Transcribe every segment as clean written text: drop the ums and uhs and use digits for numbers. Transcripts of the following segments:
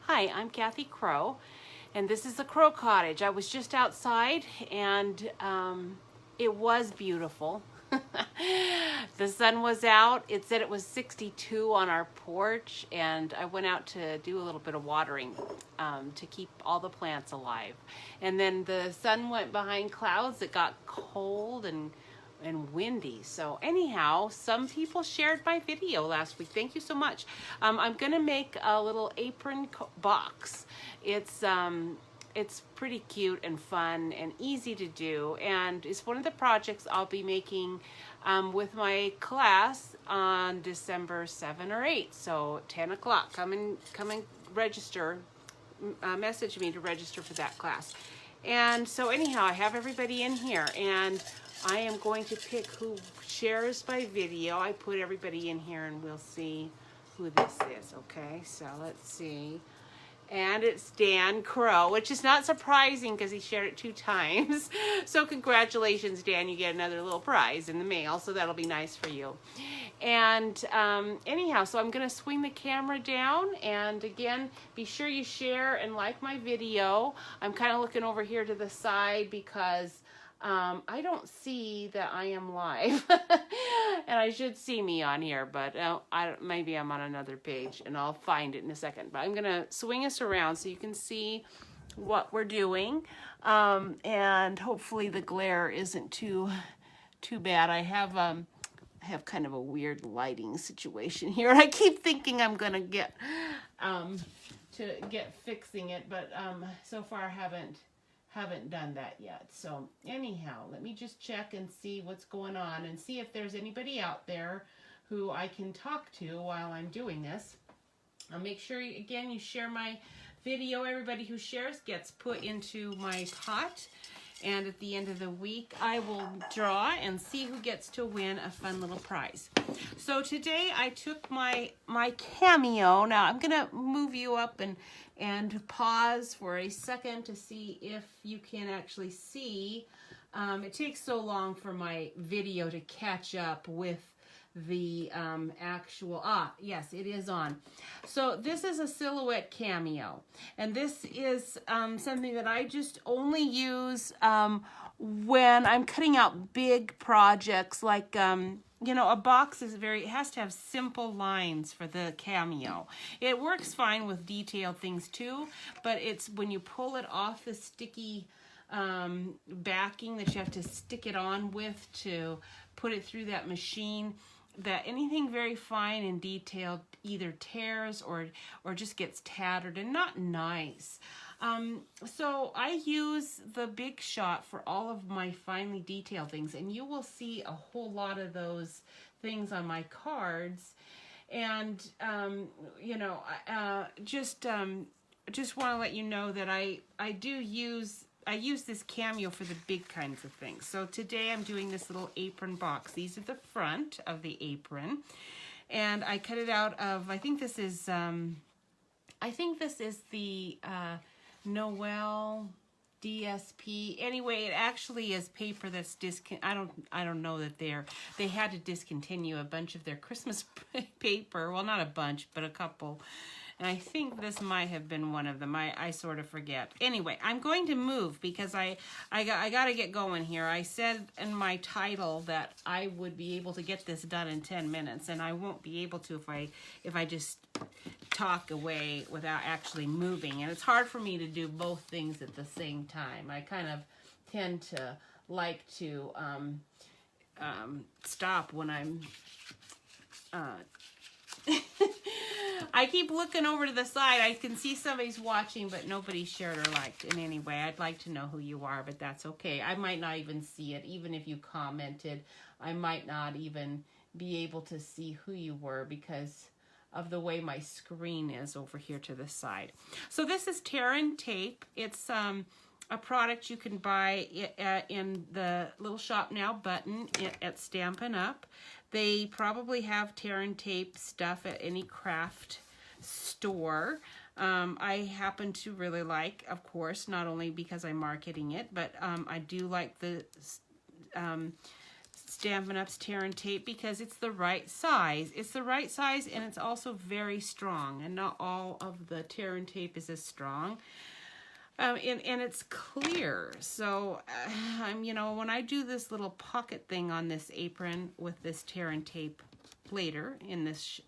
Hi, I'm Kathy Crow, and this is the Crow Cottage. I was just outside, and it was beautiful. The sun was out. It said it was 62 on our porch, and I went out to do a little bit of watering to keep all the plants alive. And then the sun went behind clouds. It got cold and windy. So anyhow, some people shared my video last week. Thank you so much. I'm gonna make a little apron box. It's pretty cute and fun and easy to do, and it's one of the projects I'll be making with my class on December 7 or 8. So 10 o'clock. Come and register. Message me to register for that class. And so anyhow, I have everybody in here, and I am going to pick who shares my video. I put everybody in here and we'll see who this is, okay? So let's see. And it's Dan Crow, which is not surprising because he shared it 2 times. So congratulations, Dan, you get another little prize in the mail, so that'll be nice for you. And anyhow, so I'm gonna swing the camera down, and again, be sure you share and like my video. I'm kind of looking over here to the side because I don't see that I am live, and I should see me on here, but maybe I'm on another page, and I'll find it in a second. But I'm gonna swing us around so you can see what we're doing, and hopefully the glare isn't too bad. I have kind of a weird lighting situation here, and I keep thinking I'm gonna get fixing it, but so far I haven't done that yet. So anyhow, let me just check and see what's going on and see if there's anybody out there who I can talk to while I'm doing this. I'll make sure, again, you share my video. Everybody who shares gets put into my pot. And at the end of the week, I will draw and see who gets to win a fun little prize. So today I took my cameo. Now I'm gonna move you up and pause for a second to see if you can actually see. It takes so long for my video to catch up with the actual, yes, it is on. So this is a silhouette cameo, and this is something that I just only use when I'm cutting out big projects, like you know, a box is it has to have simple lines for the cameo. It works fine with detailed things too, but it's when you pull it off the sticky backing that you have to stick it on with to put it through that machine, that anything very fine and detailed either tears or just gets tattered and not nice. So I use the Big Shot for all of my finely detailed things, and you will see a whole lot of those things on my cards. And you know, just want to let you know that I use this cameo for the big kinds of things. So today I'm doing this little apron box. These are the front of the apron, and I cut it out of, I think this is the Noel DSP. Anyway, it actually is paper that's I don't know that they had to discontinue a bunch of their Christmas paper. Well, not a bunch, but a couple. And I think this might have been one of them. I sort of forget. Anyway, I'm going to move because I got to get going here. I said in my title that I would be able to get this done in 10 minutes, and I won't be able to if I just talk away without actually moving. And it's hard for me to do both things at the same time. I kind of tend to like to stop when I'm I keep looking over to the side. I can see somebody's watching, but nobody shared or liked in any way. I'd like to know who you are, but that's okay. I might not even see it. Even if you commented, I might not even be able to see who you were because of the way my screen is over here to the side. So this is Terran Tape. It's a product you can buy in the Little Shop Now button at Stampin' Up. They probably have Terran Tape stuff at any craft store. I happen to really like, of course, not only because I'm marketing it, but I do like the Stampin' Up's tear and tape because it's the right size. It's the right size, and it's also very strong, and not all of the tear and tape is as strong. And it's clear. So, you know, when I do this little pocket thing on this apron with this tear and tape later in this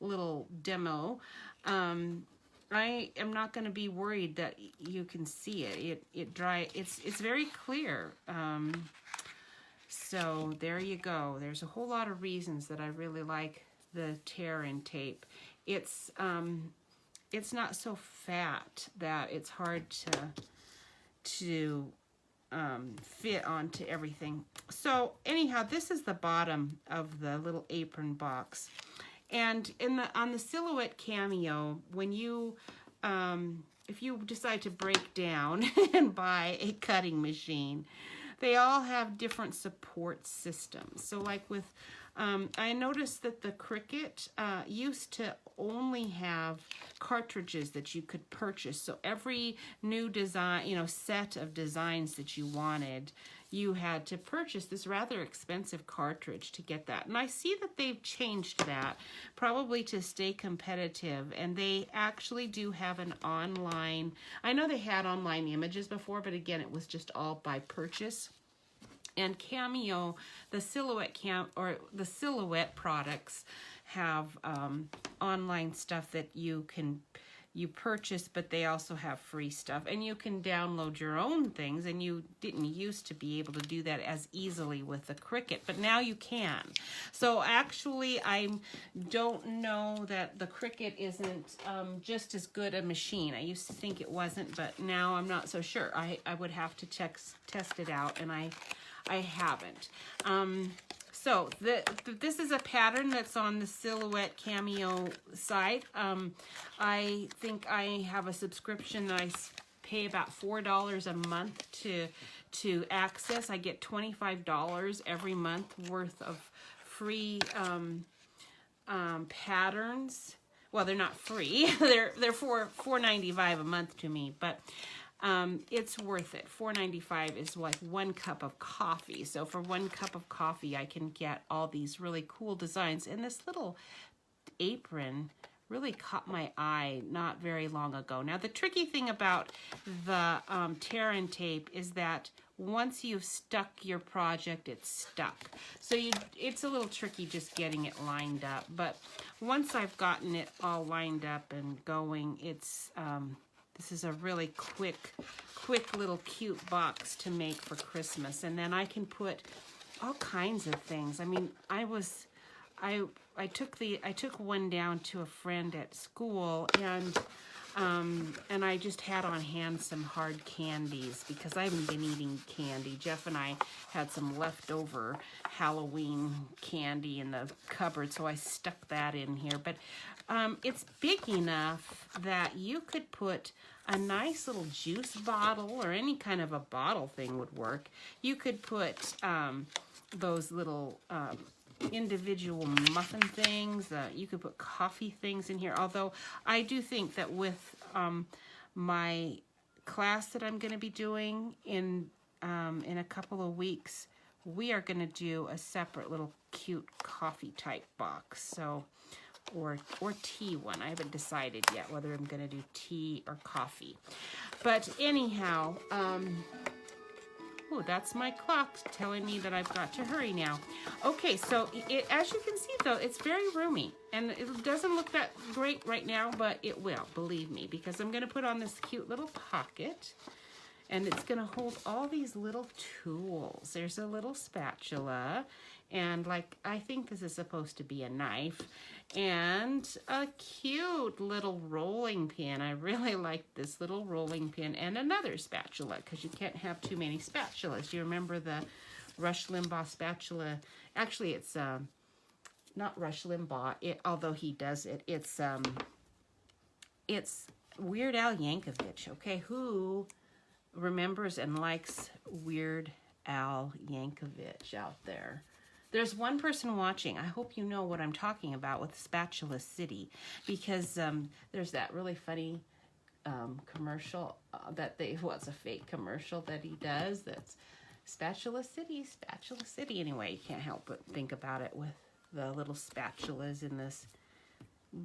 little demo, I am not going to be worried that you can see it. It's very clear. So there you go. There's a whole lot of reasons that I really like the tear and tape. It's not so fat that it's hard to fit onto everything. So anyhow, this is the bottom of the little apron box. And on the Silhouette Cameo, when you, if you decide to break down and buy a cutting machine, they all have different support systems. So like with, I noticed that the Cricut used to only have cartridges that you could purchase. So every new design, you know, set of designs that you wanted, you had to purchase this rather expensive cartridge to get that. And I see that they've changed that, probably to stay competitive. And they actually do have an online, I know they had online images before, but again, it was just all by purchase. And Cameo, the Silhouette products have online stuff that you purchase, but they also have free stuff, and you can download your own things, and you didn't used to be able to do that as easily with the Cricut, but now you can. So actually, I don't know that the Cricut isn't just as good a machine. I used to think it wasn't, but now I'm not so sure. I would have to test it out, and I haven't. So this is a pattern that's on the Silhouette Cameo site. I think I have a subscription that I pay about $4 a month to access. I get $25 every month worth of free patterns. Well, they're not free. they're $4.95 a month to me, but it's worth it. $4.95 is like 1 cup of coffee. So for 1 cup of coffee, I can get all these really cool designs. And this little apron really caught my eye not very long ago. Now, the tricky thing about the tear and tape is that once you've stuck your project, it's stuck. So it's a little tricky just getting it lined up. But once I've gotten it all lined up and going, it's this is a really quick little cute box to make for Christmas. And then I can put all kinds of things. I mean, I took one down to a friend at school, and I just had on hand some hard candies because I haven't been eating candy. Jeff and I had some leftover Halloween candy in the cupboard, so I stuck that in here. But it's big enough that you could put a nice little juice bottle, or any kind of a bottle thing would work. You could put those little individual muffin things. You could put coffee things in here. Although I do think that with my class that I'm going to be doing in a couple of weeks, we are going to do a separate little cute coffee type box. So, or tea one. I haven't decided yet whether I'm going to do tea or coffee. But anyhow, oh, that's my clock telling me that I've got to hurry now. Okay, so as you can see, though, it's very roomy. And it doesn't look that great right now, but it will, believe me, because I'm going to put on this cute little pocket. And it's going to hold all these little tools. There's a little spatula. And, like, I think this is supposed to be a knife. And a cute little rolling pin. I really like this little rolling pin. And another spatula, because you can't have too many spatulas. You remember the Rush Limbaugh spatula? Actually, it's not Rush Limbaugh, although he does it. It's Weird Al Yankovic, okay? Who remembers and likes Weird Al Yankovic out there? There's one person watching. I hope you know what I'm talking about with Spatula City, because there's that really funny commercial that it's a fake commercial that he does. Spatula City, Spatula City. Anyway, you can't help but think about it with the little spatulas in this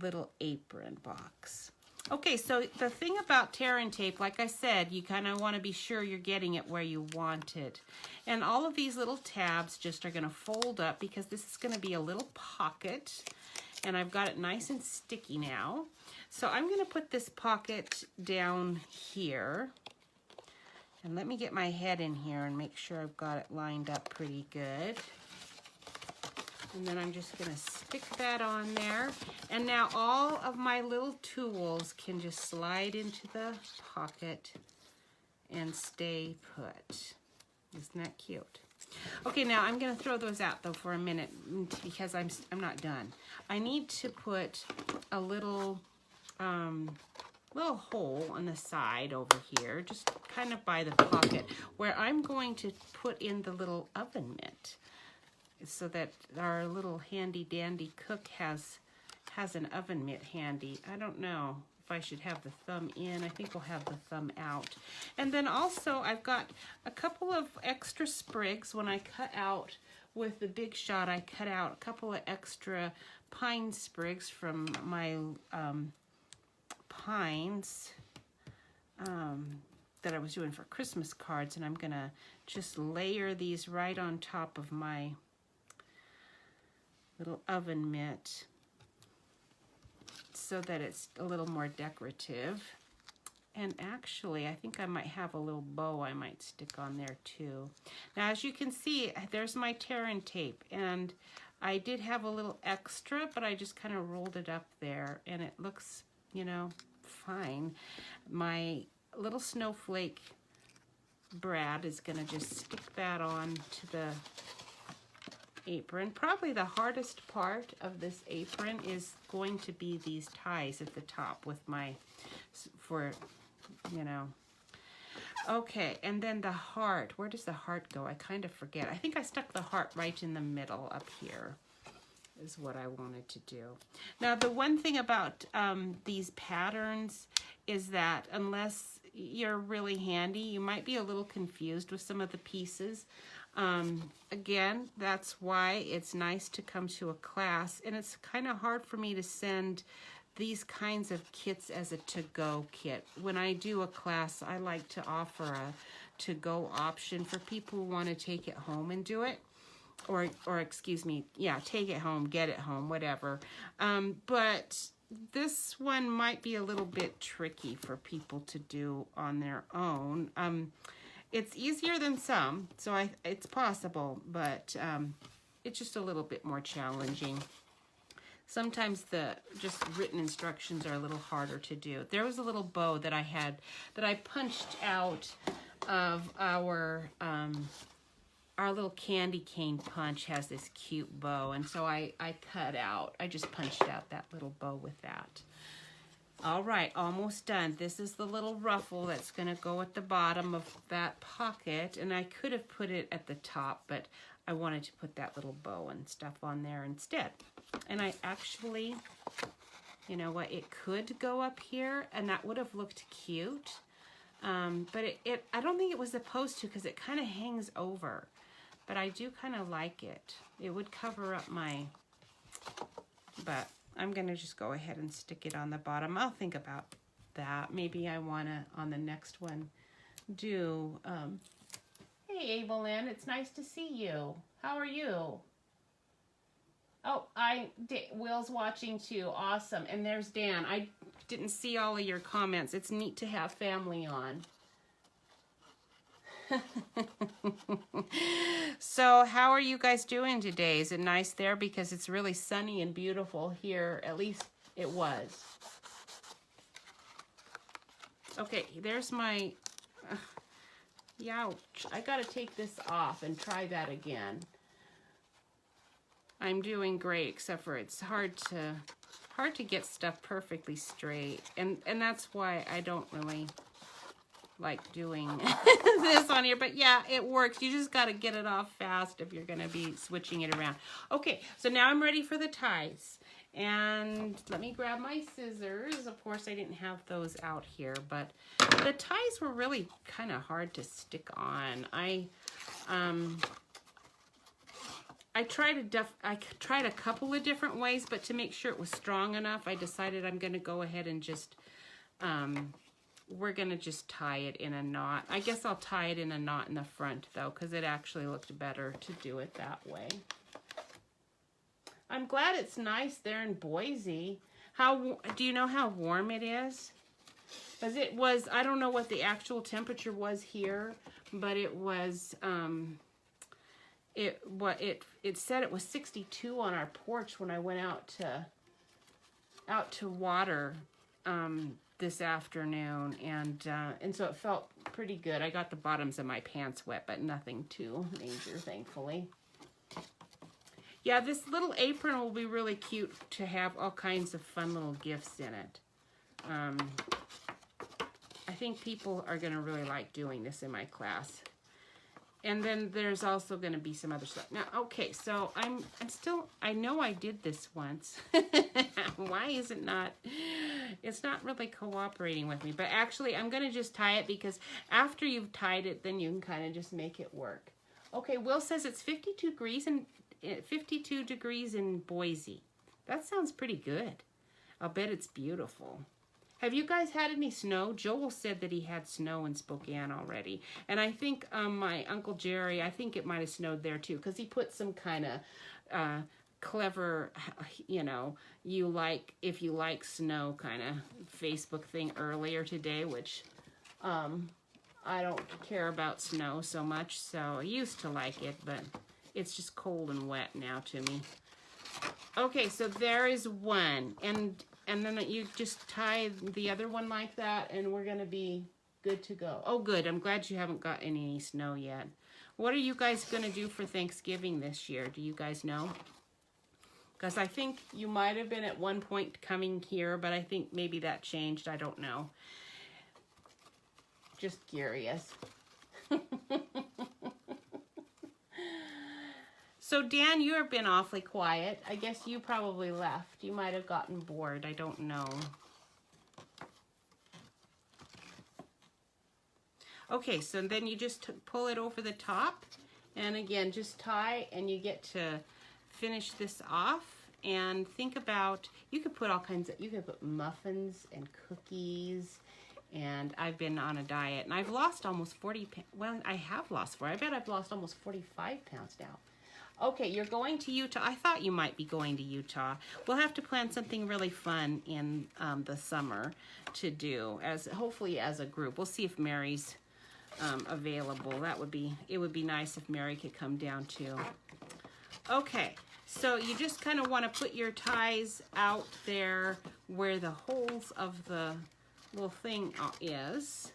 little apron box. Okay, so the thing about tear and tape, like I said, you kind of want to be sure you're getting it where you want it. And all of these little tabs just are going to fold up because this is going to be a little pocket. And I've got it nice and sticky now. So I'm going to put this pocket down here. And let me get my head in here and make sure I've got it lined up pretty good. And then I'm just going to stick that on there. And now all of my little tools can just slide into the pocket and stay put. Isn't that cute? Okay, now I'm going to throw those out though for a minute because I'm not done. I need to put a little hole on the side over here, just kind of by the pocket, where I'm going to put in the little oven mitt, so that our little handy dandy cook has an oven mitt handy. I don't know if I should have the thumb in. I think we'll have the thumb out. And then also I've got a couple of extra sprigs. When I cut out with the Big Shot, I cut out a couple of extra pine sprigs from my pines that I was doing for Christmas cards, and I'm gonna just layer these right on top of my little oven mitt so that it's a little more decorative. And actually, I think I might have a little bow I might stick on there too. Now, as you can see, there's my tear and tape, and I did have a little extra, but I just kind of rolled it up there, and it looks, you know, fine. My little snowflake Brad is gonna just stick that on to the apron. Probably the hardest part of this apron is going to be these ties at the top with my, you know. Okay, and then the heart. Where does the heart go? I kind of forget. I think I stuck the heart right in the middle up here is what I wanted to do. Now, the one thing about these patterns is that unless you're really handy, you might be a little confused with some of the pieces. Again, that's why it's nice to come to a class, and it's kind of hard for me to send these kinds of kits as a to-go kit. When I do a class, I like to offer a to-go option for people who want to take it home and do it. Or excuse me, yeah, take it home, get it home, whatever. But this one might be a little bit tricky for people to do on their own. It's easier than some, so it's possible, but it's just a little bit more challenging. Sometimes the just written instructions are a little harder to do. There was a little bow that I had that I punched out of our little candy cane punch has this cute bow, and so I just punched out that little bow with that. All right, almost done. This is the little ruffle that's going to go at the bottom of that pocket, and I could have put it at the top, but I wanted to put that little bow and stuff on there instead. And I actually, you know what, it could go up here, and that would have looked cute, but I don't think it was supposed to because it kind of hangs over, but I do kind of like it. It would cover up but I'm going to just go ahead and stick it on the bottom. I'll think about that. Maybe I want to, on the next one, do, hey, Abelyn, it's nice to see you. How are you? Oh, Will's watching too. Awesome. And there's Dan. I didn't see all of your comments. It's neat to have family on. So how are you guys doing today? Is it nice there? Because it's really sunny and beautiful here. At least it was. Okay, there's my... Youch. I gotta take this off and try that again. I'm doing great, except for it's hard to get stuff perfectly straight. And that's why I don't really like doing this on here, but yeah, it works. You just got to get it off fast if you're going to be switching it around. Okay, so now I'm ready for the ties, and let me grab my scissors. Of course, I didn't have those out here, but the ties were really kind of hard to stick on. I I tried a couple of different ways, but to make sure it was strong enough, I decided I'm going to go ahead and just, we're going to just tie it in a knot. I guess I'll tie it in a knot in the front, though, because it actually looked better to do it that way. I'm glad it's nice there in Boise. Do you know how warm it is? Because it was, I don't know what the actual temperature was here, but it was, it said it was 62 on our porch when I went out to water this afternoon, and so it felt pretty good. I got the bottoms of my pants wet, but nothing too major, thankfully. Yeah, this little apron will be really cute to have all kinds of fun little gifts in it. I think people are going to really like doing this in my class. And then there's also going to be some other stuff. Now, okay, so I know I did this once. Why is it not? It's not really cooperating with me. But actually, I'm going to just tie it because after you've tied it, then you can kind of just make it work. Okay, Will says it's 52 degrees in Boise. That sounds pretty good. I'll bet it's beautiful. Have you guys had any snow? Joel said that he had snow in Spokane already. And I think my Uncle Jerry, I think it might have snowed there too, because he put some kind of clever, you know, if you like snow kind of Facebook thing earlier today, which I don't care about snow so much, so I used to like it, but it's just cold and wet now to me. Okay, so there is one, and then you just tie the other one like that, and we're going to be good to go. Oh, good. I'm glad you haven't got any snow yet. What are you guys going to do for Thanksgiving this year? Do you guys know? Because I think you might have been at one point coming here, but I think maybe that changed. I don't know. Just curious. So, Dan, you have been awfully quiet. I guess you probably left. You might have gotten bored. I don't know. Okay, so then you just pull it over the top. And again, just tie, and you get to finish this off. And think about, you could put all kinds of, you could put muffins and cookies. And I've been on a diet. And I've lost almost 40 pounds. Well, I have lost 40. I bet I've lost almost 45 pounds now. Okay, you're going to Utah. I thought you might be going to Utah. We'll have to plan something really fun in the summer to do, hopefully as a group. We'll see if Mary's available. It would be nice if Mary could come down too. Okay, so you just kind of want to put your ties out there where the holes of the little thing is,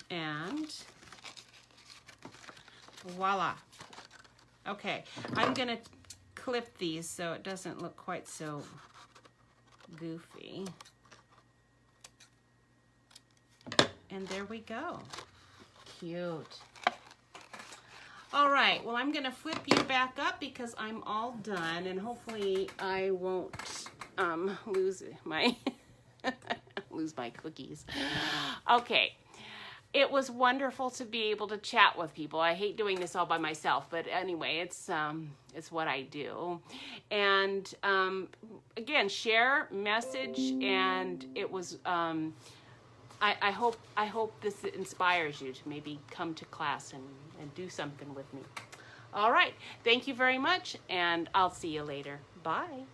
and voila. Okay, I'm going to clip these so it doesn't look quite so goofy. And there we go. Cute. All right, well, I'm going to flip you back up because I'm all done, and hopefully I won't lose my lose my cookies. Okay. It was wonderful to be able to chat with people. I hate doing this all by myself, but anyway, it's what I do. And again, share, message, and it was. I hope this inspires you to maybe come to class and do something with me. All right, thank you very much, and I'll see you later. Bye.